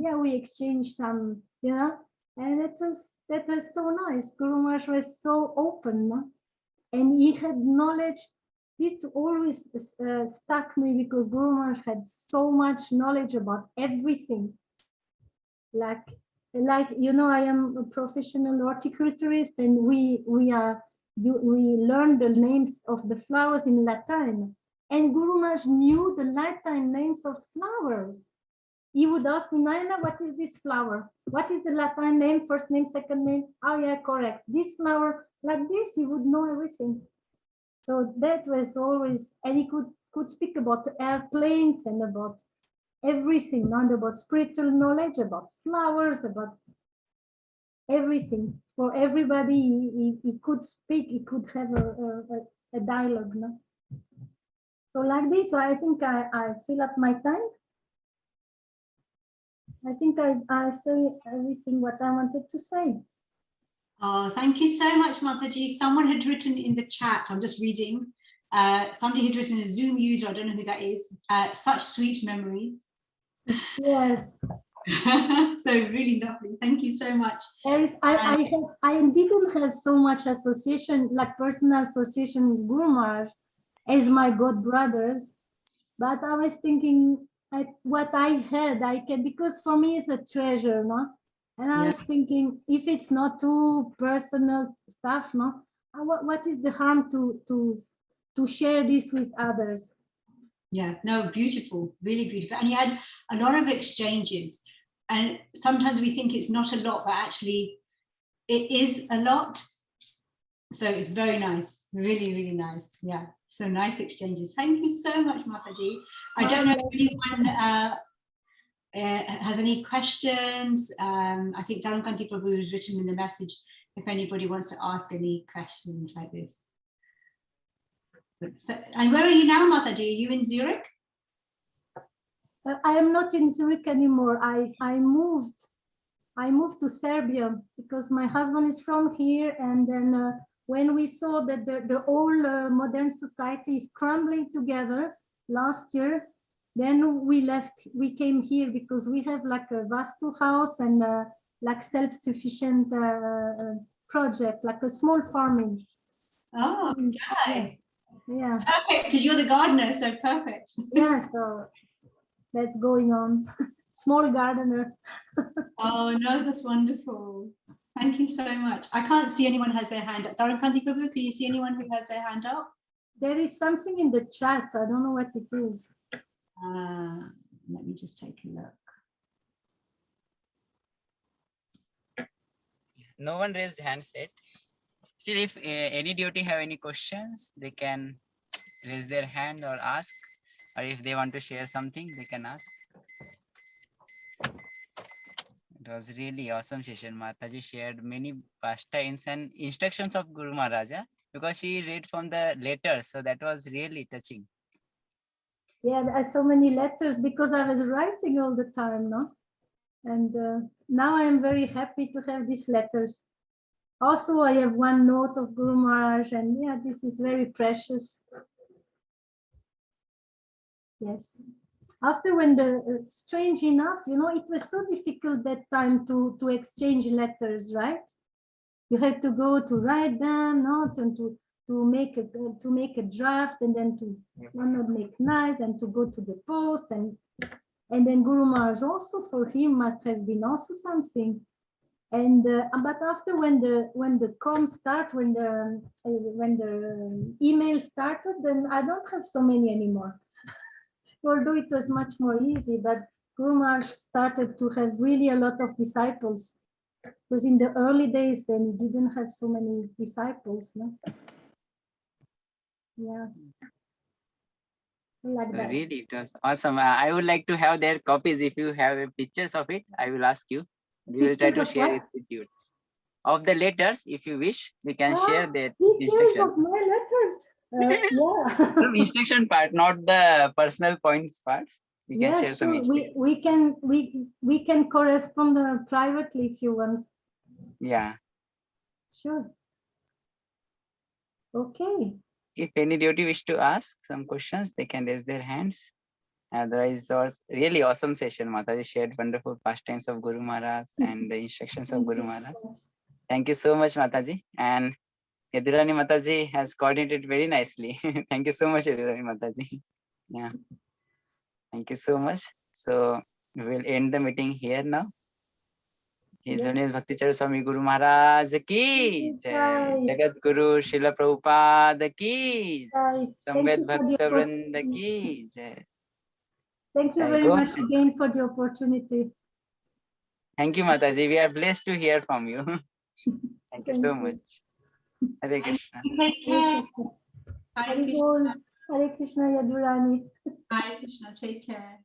yeah, we exchanged some, you know, and that was so nice. Guru Maharaj was so open, no? And he had knowledge. This always stuck me, because Guru Maharaj had so much knowledge about everything. Like you know, I am a professional horticulturist, and we learn the names of the flowers in Latin. And Guru Maharaj knew the Latin names of flowers. He would ask me, Nayana, what is this flower? What is the Latin name, first name, second name? Oh yeah, correct. This flower, like this, he would know everything. So that was always, and he could speak about airplanes and about everything, not about spiritual knowledge, about flowers, about everything. For everybody, he could speak, he could have a dialogue. No? So like this, so I think I fill up my time. I think I say everything what I wanted to say. Oh, thank you so much, Mataji. Someone had written in the chat, I'm just reading, somebody had written, a Zoom user, I don't know who that is, such sweet memories. Yes. So really lovely. Thank you so much. I didn't have so much association, like personal association with Guru Maharaj as my god brothers, but I was thinking what I had, I can, because for me it's a treasure, no? And I was thinking, if it's not too personal stuff, no, what is the harm to share this with others? Yeah, no, beautiful, really beautiful. And you had a lot of exchanges, and sometimes we think it's not a lot, but actually it is a lot. So it's very nice, really, really nice. Yeah, so nice exchanges. Thank you so much, Mataji. I don't know if anyone has any questions. I think Dharamkanti Prabhu has written in the message if anybody wants to ask any questions like this. So, and where are you now, Mataji? Are you in Zurich? I am not in Zurich anymore. I moved to Serbia because my husband is from here, and then when we saw that the whole modern society is crumbling together last year, then we left. We came here because we have like a Vastu house and like self-sufficient project, like a small farming. Oh, okay. Yeah. Perfect, because you're the gardener, so perfect. Yeah, so that's going on. Small gardener. Oh no, that's wonderful. Thank you so much. I can't see anyone has their hand up. Dharamkanti Prabhu, can you see anyone who has their hand up? There is something in the chat. I don't know what it is. Let me just take a look. No one raised hands yet. Still, if any devotee have any questions, they can raise their hand or ask. or if they want to share something, they can ask. It was really awesome session. Mataji shared many pastimes and instructions of Guru Maharaja, because she read from the letters, so that was really touching. Yeah, I saw many letters because I was writing all the time, no? And now I am very happy to have these letters. Also, I have one note of Guru Maharaj, and yeah, this is very precious. Yes. After when the, strange enough, you know, it was so difficult that time to exchange letters, right? You had to go to write them, not and to make a draft, and then to make night and to go to the post, and then Guru Maharaj also, for him must have been also something. And but after when the com start, when the email started, then I don't have so many anymore. Although it was much more easy, but Guru Maharaj started to have really a lot of disciples. Because in the early days, then he didn't have so many disciples, no? Yeah. So like that. Really, it was awesome. I would like to have their copies. If you have pictures of it, I will ask you. We will try to Pictures of share what? it with you. Of the letters, if you wish, we can share their Pictures instruction. of my letters. Yeah. From instruction part, not the personal points parts. We can Yeah, share some sure. instruction. We can correspond privately if you want. Yeah. Sure. Okay. If any devotee wish to ask some questions, they can raise their hands. Otherwise, it was really awesome session. Mataji shared wonderful pastimes of Guru Maharaj and the instructions of Guru Maharaj. Thank you so much, Mataji. And Yadurani Mataji has coordinated very nicely. Thank you so much, Yadurani Mataji. Yeah. Thank you so much. So we will end the meeting here now. His name is Bhakti Charu Swami Guru Maharaj ki jai. Jagat Guru Srila Prabhupada ki jai. Samved Bhakta Vrinda ki jai. Thank you very much again for the opportunity. Thank you, Mataji. We are blessed to hear from you. Thank you so much. Hare Krishna. Take care. Hare Krishna. Hare Krishna, Yadurani. Hare Krishna. Take care.